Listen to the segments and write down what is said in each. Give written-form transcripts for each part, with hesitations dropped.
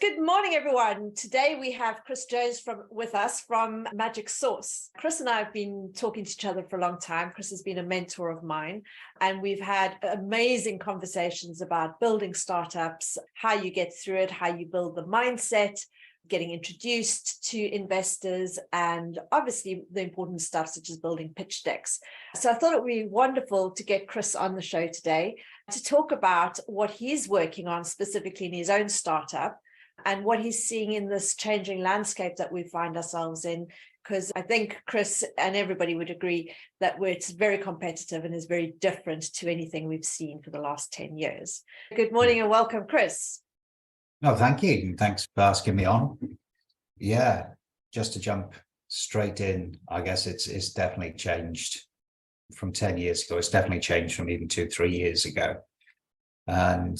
Good morning, everyone. Today we have Chris Jones with us from Magic Source. Chris and I have been talking to each other for a long time. Chris has been a mentor of mine, and we've had amazing conversations about building startups, how you get through it, how you build the mindset, getting introduced to investors, and obviously the important stuff such as building pitch decks. So I thought it would be wonderful to get Chris on the show today to talk about what he's working on specifically in his own startup and what he's seeing in this changing landscape that we find ourselves in. Because I think Chris and everybody would agree that it's very competitive and is very different to anything we've seen for the last 10 years. Good morning and welcome, Chris. No, thank you. And thanks for asking me on. Yeah, just to jump straight in, I guess it's definitely changed from 10 years ago. It's definitely changed from even 2-3 years ago. And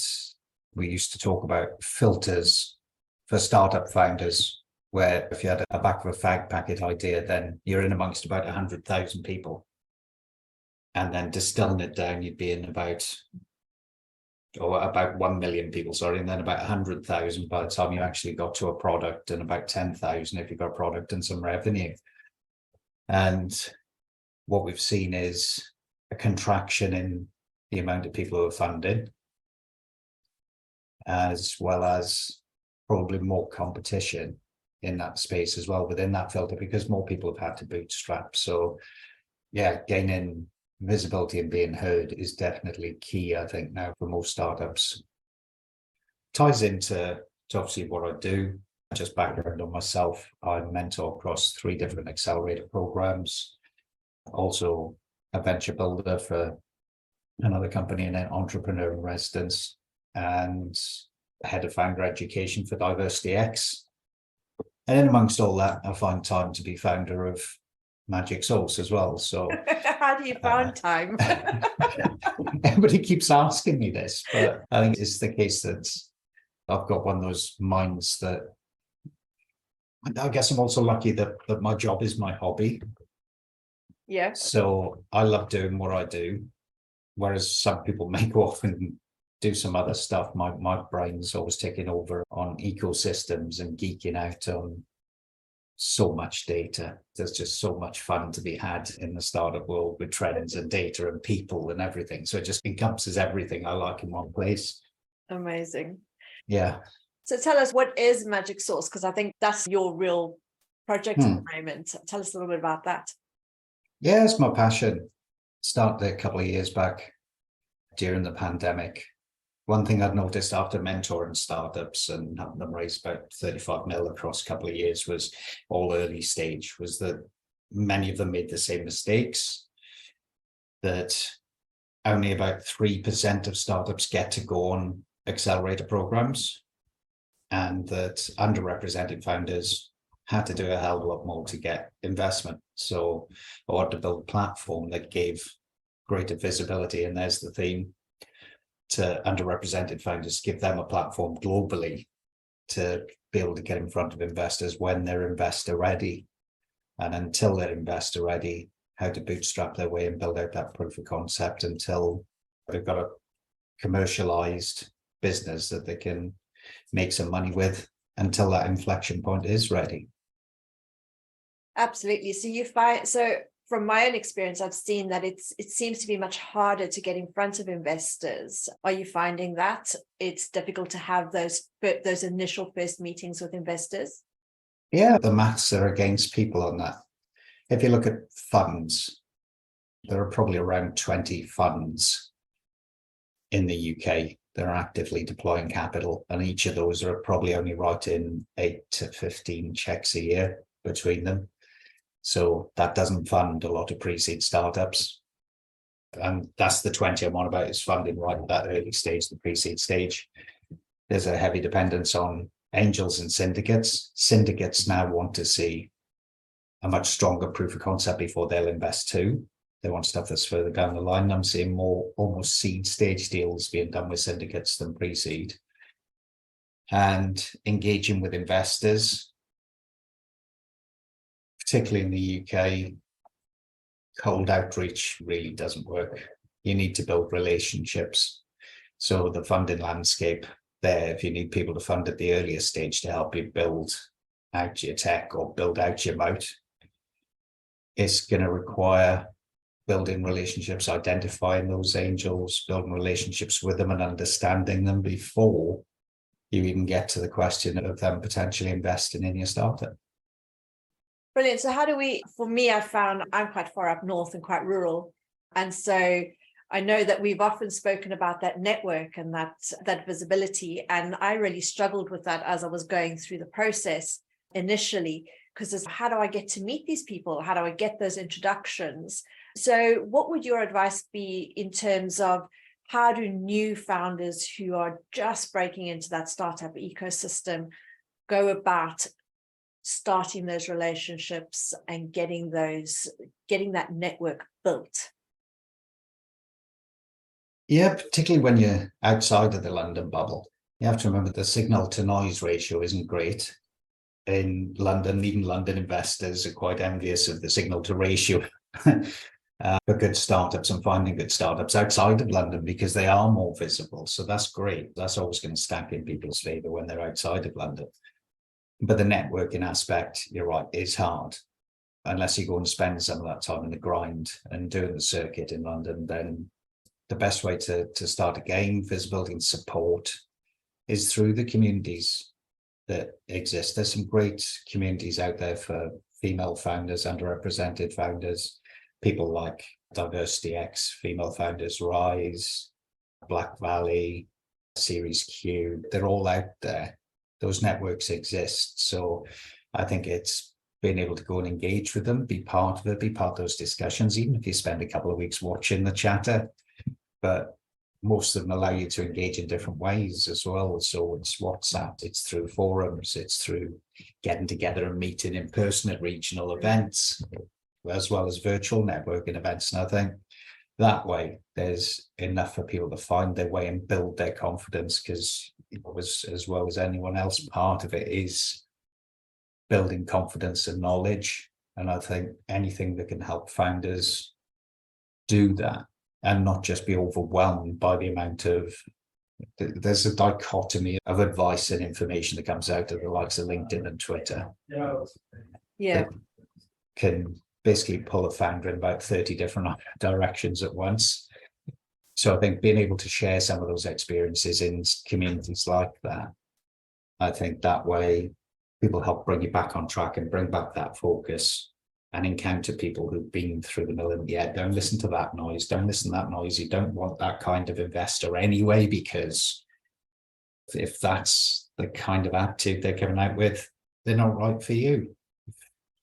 we used to talk about filters for startup founders, where if you had a back of a fag packet idea, then you're in amongst about 100,000 people. And then distilling it down, you'd be in about 1 million people, and then about 100,000 by the time you actually got to a product, and about 10,000 if you got a product and some revenue. And what we've seen is a contraction in the amount of people who are funded, as well as probably more competition in that space as well within that filter, because more people have had to bootstrap. So yeah, gaining visibility and being heard is definitely key, I think, now for most startups. Ties into obviously what I do. Just background on myself, I mentor across 3 different accelerator programs, also a venture builder for another company in an entrepreneurial residence, and head of founder education for Diversity X. And in amongst all that, I find time to be founder of Magic Source as well. So how do you find time? Everybody keeps asking me this, but I think it's the case that I've got one of those minds that I guess I'm also lucky that my job is my hobby. Yeah. So I love doing what I do, whereas some people may go off and do some other stuff. My brain's always taking over on ecosystems and geeking out on so much data. There's just so much fun to be had in the startup world with trends and data and people and everything. So it just encompasses everything I like in one place. Amazing. Yeah. So tell us, what is Magic Source? Because I think that's your real project at the moment. Tell us a little bit about that. Yeah, it's my passion. Started a couple of years back during the pandemic. One thing I'd noticed after mentoring startups and having them raise about 35 mil across a couple of years was all early stage, was that many of them made the same mistakes, that only about 3% of startups get to go on accelerator programs, and that underrepresented founders had to do a hell of a lot more to get investment. So I wanted to build a platform that gave greater visibility, and there's the theme, to underrepresented founders, give them a platform globally to be able to get in front of investors when they're investor ready. And until they're investor ready, how to bootstrap their way and build out that proof of concept until they've got a commercialized business that they can make some money with until that inflection point is ready. Absolutely. So from my own experience, I've seen that it seems to be much harder to get in front of investors. Are you finding that it's difficult to have those initial first meetings with investors? Yeah, the maths are against people on that. If you look at funds, there are probably around 20 funds in the UK that are actively deploying capital, and each of those are probably only writing 8 to 15 checks a year between them. So that doesn't fund a lot of pre-seed startups. And that's the 20 I'm on about, is funding right at that early stage, the pre-seed stage. There's a heavy dependence on angels and syndicates. Syndicates now want to see a much stronger proof of concept before they'll invest too. They want stuff that's further down the line. I'm seeing more almost seed stage deals being done with syndicates than pre-seed. And engaging with investors, particularly in the UK, cold outreach really doesn't work. You need to build relationships. So the funding landscape there if you need people to fund at the earlier stage to help you build out your tech or build out your moat. It's going to require building relationships, identifying those angels, building relationships with them and understanding them before you even get to the question of them potentially investing in your startup. Brilliant. So how do we, for me, I found I'm quite far up north and quite rural. And so I know that we've often spoken about that network and that visibility. And I really struggled with that as I was going through the process initially, because it's how do I get to meet these people? How do I get those introductions? So what would your advice be in terms of how do new founders who are just breaking into that startup ecosystem go about starting those relationships and getting that network built? Yeah, particularly when you're outside of the London bubble. You have to remember the signal to noise ratio isn't great in London. Even London investors are quite envious of the signal to ratio for good startups and finding good startups outside of London because they are more visible. So that's great. That's always going to stack in people's favor when they're outside of London. But the networking aspect, you're right, is hard. Unless you go and spend some of that time in the grind and doing the circuit in London, then the best way to start to gain visibility and support is through the communities that exist. There's some great communities out there for female founders, underrepresented founders, people like Diversity X, Female Founders Rise, Black Valley, Series Q. They're all out there. Those networks exist. So I think it's being able to go and engage with them, be part of it, be part of those discussions, even if you spend a couple of weeks watching the chatter. But most of them allow you to engage in different ways as well. So it's WhatsApp, it's through forums, it's through getting together and meeting in person at regional events, as well as virtual networking events. And I think that way there's enough for people to find their way and build their confidence, because as well as anyone else, part of it is building confidence and knowledge. And I think anything that can help founders do that and not just be overwhelmed by the amount of, there's a dichotomy of advice and information that comes out of the likes of LinkedIn and Twitter. Yeah. Can basically pull a founder in about 30 different directions at once. So I think being able to share some of those experiences in communities like that, I think that way people help bring you back on track and bring back that focus and encounter people who've been through the mill. And yeah, don't listen to that noise. Don't listen to that noise. You don't want that kind of investor anyway, because if that's the kind of attitude they're coming out with, they're not right for you.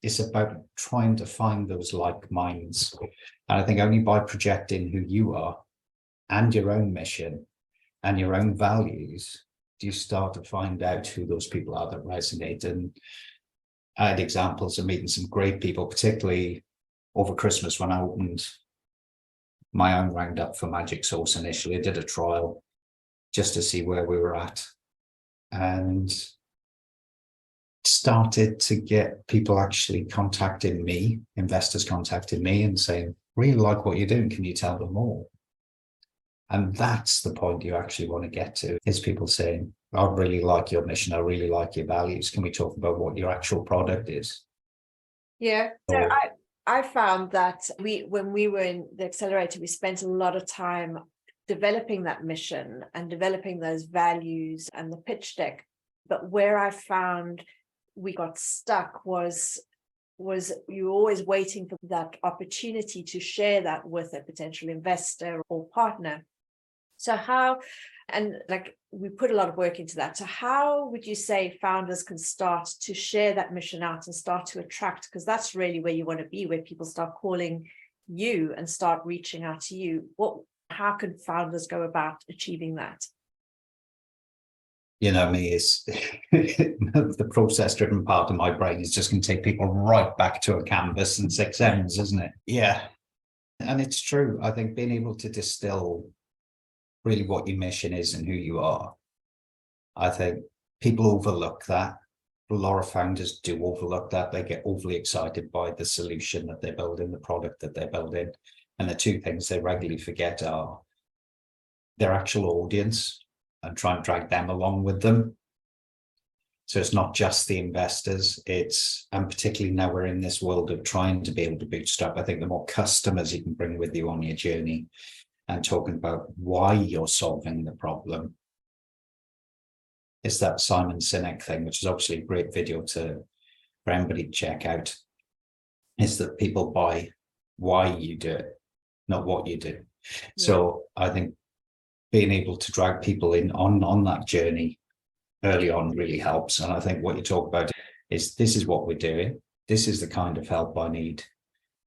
It's about trying to find those like minds. And I think only by projecting who you are and your own mission and your own values, do you start to find out who those people are that resonate. And I had examples of meeting some great people, particularly over Christmas when I opened my own roundup for Magic Source initially. I did a trial just to see where we were at, and started to get people actually contacting me, investors contacting me and saying, really like what you're doing, can you tell them more? And that's the point you actually want to get to, is people saying, I really like your mission, I really like your values, can we talk about what your actual product is? Yeah. So I found that when we were in the accelerator, we spent a lot of time developing that mission and developing those values and the pitch deck. But where I found we got stuck was you were always waiting for that opportunity to share that with a potential investor or partner. So we put a lot of work into that. So how would you say founders can start to share that mission out and start to attract, because that's really where you want to be, where people start calling you and start reaching out to you. How can founders go about achieving that? You know me, is the process-driven part of my brain is just going to take people right back to a canvas and 6 M's, isn't it? Yeah. And it's true. I think being able to distill really what your mission is and who you are, I think people overlook that. A lot of founders do overlook that. They get overly excited by the solution that they're building, the product that they're building. And the two things they regularly forget are their actual audience. and try and drag them along with them. So it's not just the investors, and particularly now we're in this world of trying to be able to bootstrap. I think the more customers you can bring with you on your journey and talking about why you're solving the problem. It's that Simon Sinek thing, which is obviously a great video for anybody to check out, is that people buy why you do it, not what you do. Yeah. So I think being able to drag people in on that journey early on really helps. And I think what you talk about is, this is what we're doing. This is the kind of help I need.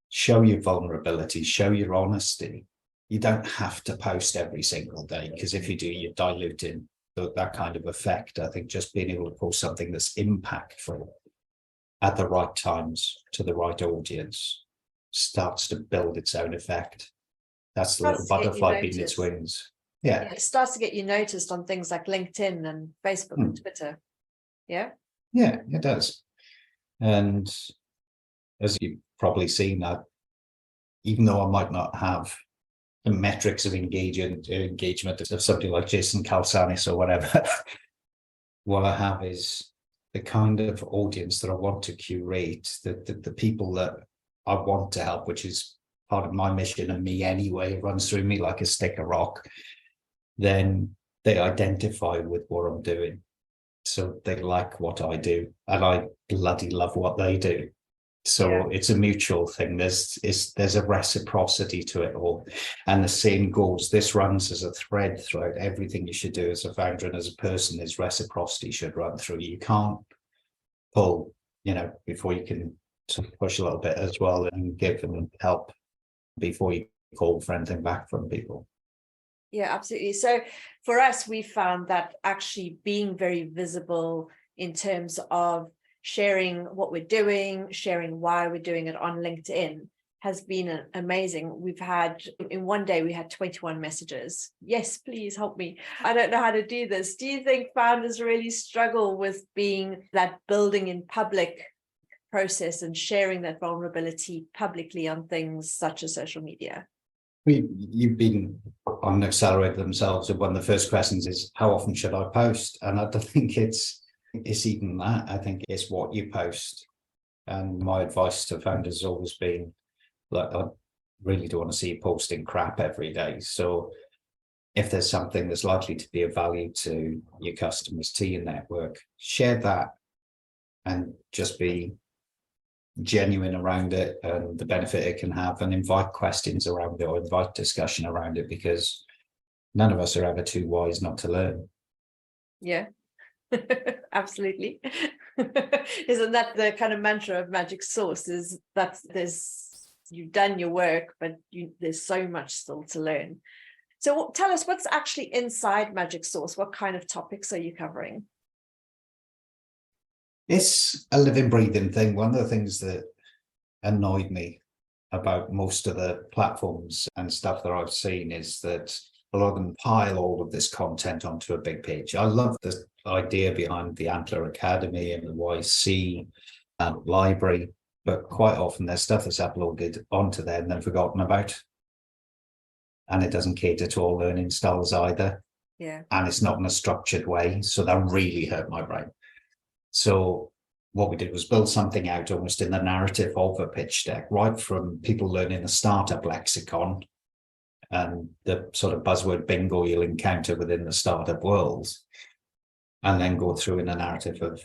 Show your vulnerability, show your honesty. You don't have to post every single day, because if you do, you're diluting that kind of effect. I think just being able to post something that's impactful at the right times to the right audience starts to build its own effect. That's the little butterfly beating its wings. Yeah, it starts to get you noticed on things like LinkedIn and Facebook and Twitter. Yeah, it does. And as you've probably seen, that even though I might not have the metrics of engagement of somebody like Jason Calacanis or whatever, what I have is the kind of audience that I want to curate, the people that I want to help, which is part of my mission and me anyway. It runs through me like a stick of rock. Then they identify with what I'm doing. So they like what I do, and I bloody love what they do. So it's a mutual thing. There's a reciprocity to it all. And the same goes, this runs as a thread throughout everything you should do as a founder and as a person, is reciprocity should run through. You can't pull, before you can sort of push a little bit as well and give them help before you call for anything back from people. Yeah, absolutely. So for us, we found that actually being very visible in terms of sharing what we're doing, sharing why we're doing it on LinkedIn has been amazing. We've had, in one day, we had 21 messages. Yes, please help me. I don't know how to do this. Do you think founders really struggle with being that building in public process and sharing that vulnerability publicly on things such as social media? You've been on Accelerator themselves, and one of the first questions is, how often should I post? And I don't think it's even that. I think it's what you post. And my advice to founders has always been, like, I really don't want to see you posting crap every day. So if there's something that's likely to be of value to your customers, to your network, share that and just be genuine around it and the benefit it can have, and invite questions around it or invite discussion around it, because none of us are ever too wise not to learn. Yeah, absolutely. Isn't that the kind of mantra of Magic Source, is that you've done your work, but there's so much still to learn. So tell us, what's actually inside Magic Source? What kind of topics are you covering? It's a living, breathing thing. One of the things that annoyed me about most of the platforms and stuff that I've seen is that a lot of them pile all of this content onto a big page. I love the idea behind the Antler Academy and the YC library, but quite often there's stuff that's uploaded onto there and then forgotten about. And it doesn't cater to all learning styles either. Yeah. And it's not in a structured way. So that really hurt my brain. So what we did was build something out almost in the narrative of a pitch deck, right from people learning the startup lexicon and the sort of buzzword bingo you'll encounter within the startup world, and then go through in a narrative of,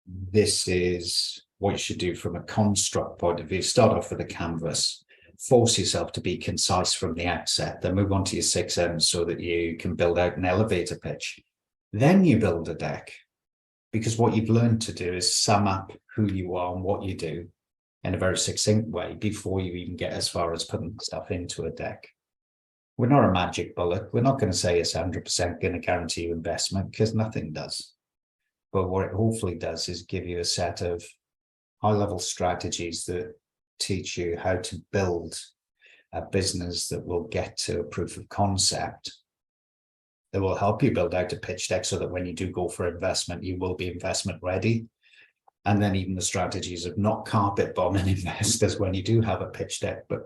this is what you should do from a construct point of view. Start off with a canvas, force yourself to be concise from the outset, then move on to your 6 M's so that you can build out an elevator pitch. Then you build a deck. Because what you've learned to do is sum up who you are and what you do in a very succinct way before you even get as far as putting stuff into a deck. We're not a magic bullet. We're not going to say it's 100% going to guarantee you investment, because nothing does. But what it hopefully does is give you a set of high-level strategies that teach you how to build a business that will get to a proof of concept, that will help you build out a pitch deck so that when you do go for investment, you will be investment ready. And then even the strategies of not carpet bombing investors when you do have a pitch deck, but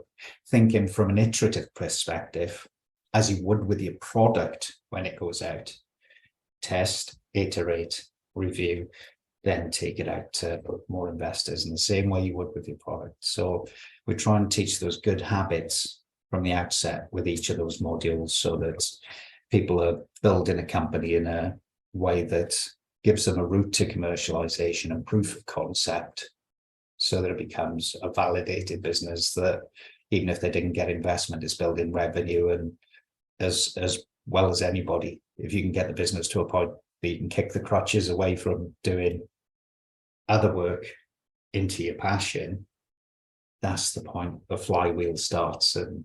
thinking from an iterative perspective, as you would with your product when it goes out. Test, iterate, review, then take it out to more investors in the same way you would with your product. So we try and teach those good habits from the outset with each of those modules so that people are building a company in a way that gives them a route to commercialization and proof of concept, so that it becomes a validated business that even if they didn't get investment, is building revenue. And as well as anybody, if you can get the business to a point that you can kick the crutches away from doing other work into your passion, that's the point the flywheel starts. And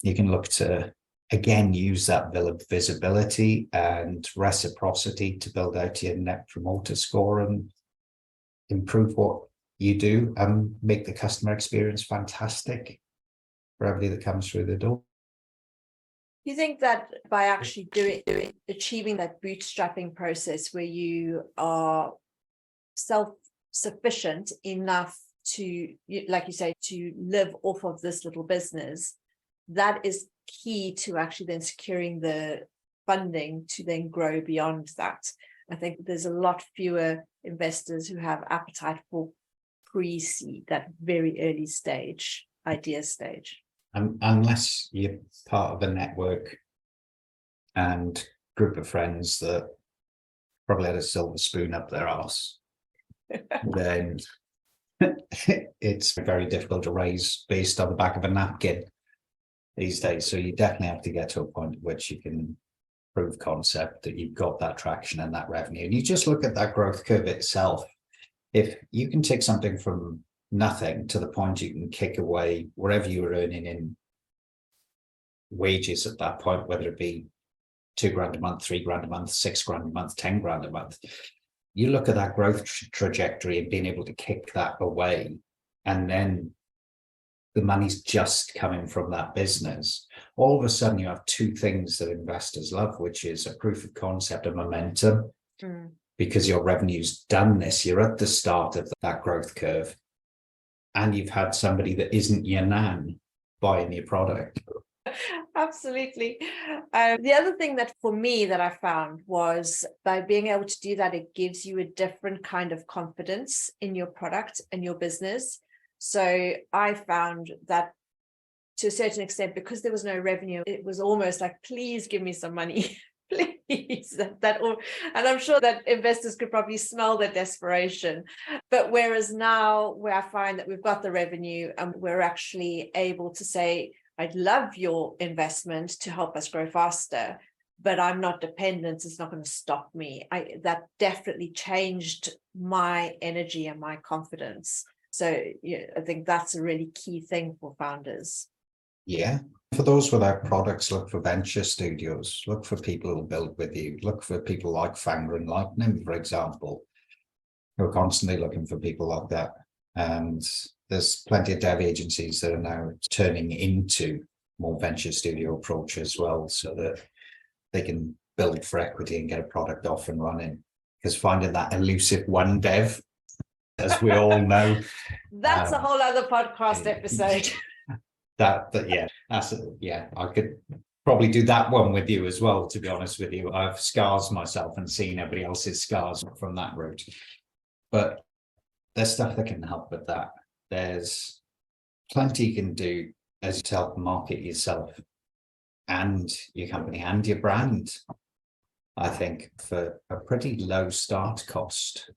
you can look to, again, use that visibility and reciprocity to build out your net promoter score and improve what you do and make the customer experience fantastic for everybody that comes through the door. You think that by actually achieving that bootstrapping process where you are self-sufficient enough to, like you say, to live off of this little business, that is key to actually then securing the funding to then grow beyond that? I think there's a lot fewer investors who have appetite for pre-seed, that very early stage, idea stage. Unless you're part of a network and group of friends that probably had a silver spoon up their arse, then it's very difficult to raise based on the back of a napkin these days. So you definitely have to get to a point at which you can prove concept that you've got that traction and that revenue. And you just look at that growth curve itself. If you can take something from nothing to the point you can kick away wherever you were earning in wages at that point, whether it be $2,000 a month, $3,000 a month, $6,000 a month, $10,000 a month, you look at that growth trajectory and being able to kick that away, and then the money's just coming from that business. All of a sudden you have two things that investors love, which is a proof of concept and momentum. Because your revenue's done this, you're at the start of that growth curve, and you've had somebody that isn't your nan buying your product. Absolutely. The other thing that for me that I found was by being able to do that, it gives you a different kind of confidence in your product and your business. So I found that to a certain extent, because there was no revenue, it was almost like, please give me some money. Please, and I'm sure that investors could probably smell the desperation. But whereas now, where I find that we've got the revenue and we're actually able to say, I'd love your investment to help us grow faster, but I'm not dependent. It's not going to stop me. That definitely changed my energy and my confidence. So yeah, I think that's a really key thing for founders. Yeah. For those without products, look for venture studios, look for people who build with you, look for people like Founder and Lightning, for example, who are constantly looking for people like that. And there's plenty of dev agencies that are now turning into more venture studio approach as well, so that they can build for equity and get a product off and running. Because finding that elusive one dev, as we all know, that's a whole other podcast episode. I could probably do that one with you as well, to be honest with you. I've scars myself and seen everybody else's scars from that route. But there's stuff that can help with that. There's plenty you can do as to help market yourself and your company and your brand, I think, for a pretty low start cost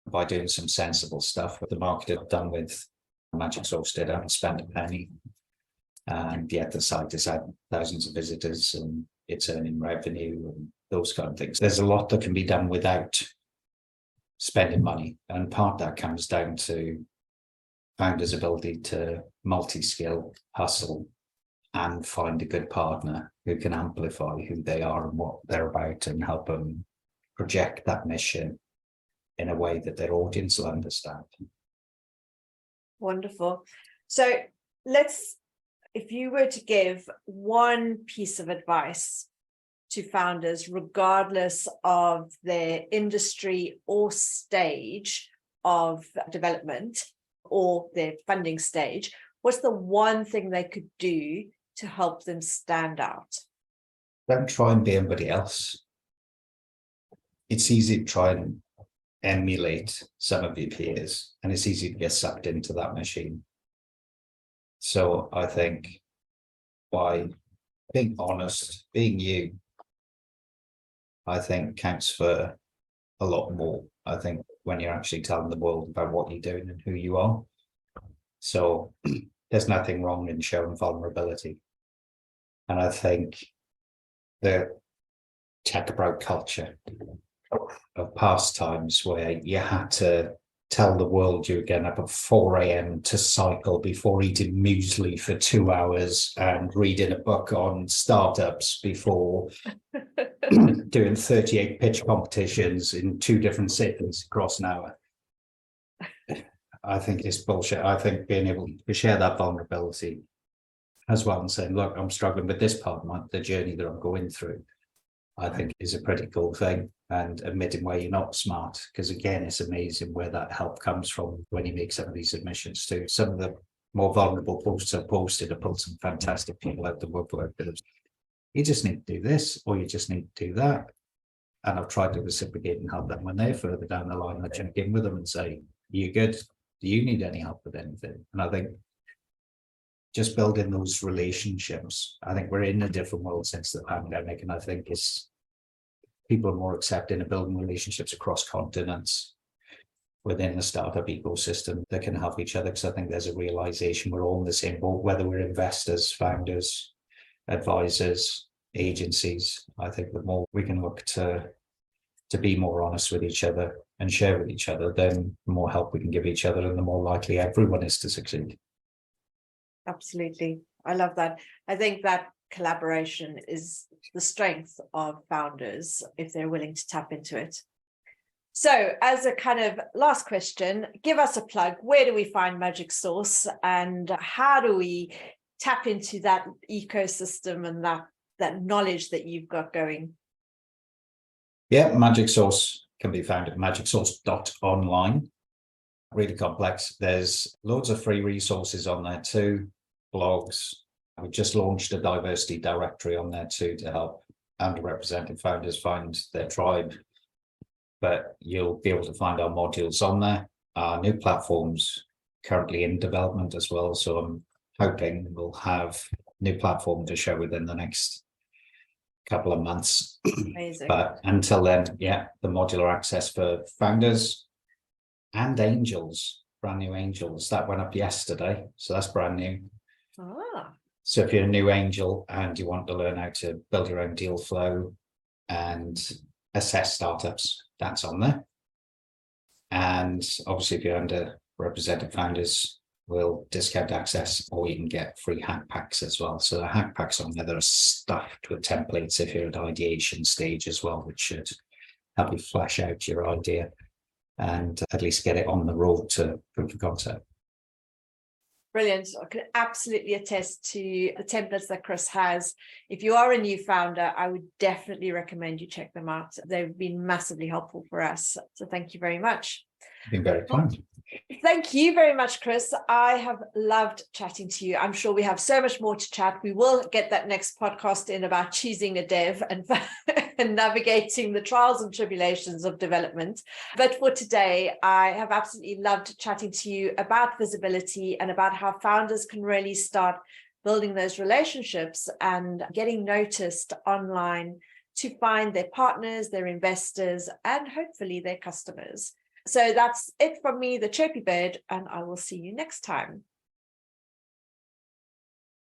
by doing some sensible stuff. What the market have done with Magic Sauce did, I haven't spent a penny. And yet the site has had thousands of visitors and it's earning revenue and those kind of things. There's a lot that can be done without spending money. And part of that comes down to founders' ability to multi-skill, hustle, and find a good partner who can amplify who they are and what they're about and help them project that mission in a way that their audience will understand. Wonderful. So if you were to give one piece of advice to founders, regardless of their industry or stage of development or their funding stage, what's the one thing they could do to help them stand out? Don't try and be anybody else. It's easy to try and emulate some of your peers, and it's easy to get sucked into that machine. So I think by being honest, being you, I think counts for a lot more. I think when you're actually telling the world about what you're doing and who you are. So there's nothing wrong in showing vulnerability. And I think the tech broke culture of past times where you had to tell the world you were getting up at 4 a.m. to cycle before eating muesli for 2 hours and reading a book on startups before doing 38 pitch competitions in 2 different cities across an hour. I think it's bullshit. I think being able to share that vulnerability as well and saying, look, I'm struggling with this part of the journey that I'm going through, I think is a pretty cool thing. And admitting where you're not smart, because again, it's amazing where that help comes from when you make some of these admissions too. Some of the more vulnerable posts I've posted have pulled some fantastic people out the woodwork. You just need to do this, or you just need to do that. And I've tried to reciprocate and help them when they're further down the line. I check in with them and say, are you good? Do you need any help with anything? And I think just building those relationships, I think we're in a different world since the pandemic. And I think people are more accepting of building relationships across continents within the startup ecosystem that can help each other. Because I think there's a realization we're all in the same boat, whether we're investors, founders, advisors, agencies. I think the more we can look to be more honest with each other and share with each other, then the more help we can give each other and the more likely everyone is to succeed. Absolutely. I love that. I think that collaboration is the strength of founders if they're willing to tap into it. So as a kind of last question, give us a plug. Where do we find Magic Source, and how do we tap into that ecosystem and that knowledge that you've got going? Yeah, Magic Source can be found at magicsource.online. Really complex. There's loads of free resources on there too, blogs. We just launched a diversity directory on there too to help underrepresented founders find their tribe. But you'll be able to find our modules on there. Our new platform's currently in development as well. So I'm hoping we'll have a new platform to show within the next couple of months. Amazing. But until then, yeah, the modular access for founders and angels, brand new angels, that went up yesterday. So that's brand new. So if you're a new angel and you want to learn how to build your own deal flow and assess startups, that's on there. And obviously, if you're underrepresented founders, we'll discount access, or you can get free hack packs as well. So the hack packs on there that are stuffed with templates if you're at ideation stage as well, which should help you flesh out your idea and at least get it on the road to proof of concept. Brilliant. I can absolutely attest to the templates that Chris has. If you are a new founder, I would definitely recommend you check them out. They've been massively helpful for us. So thank you very much. Been very kind. Thank you very much, Chris. I have loved chatting to you. I'm sure we have so much more to chat. We will get that next podcast in about choosing a dev and navigating the trials and tribulations of development. But for today, I have absolutely loved chatting to you about visibility and about how founders can really start building those relationships and getting noticed online to find their partners, their investors, and hopefully their customers. So that's it from me, the Chirpy Bird, and I will see you next time.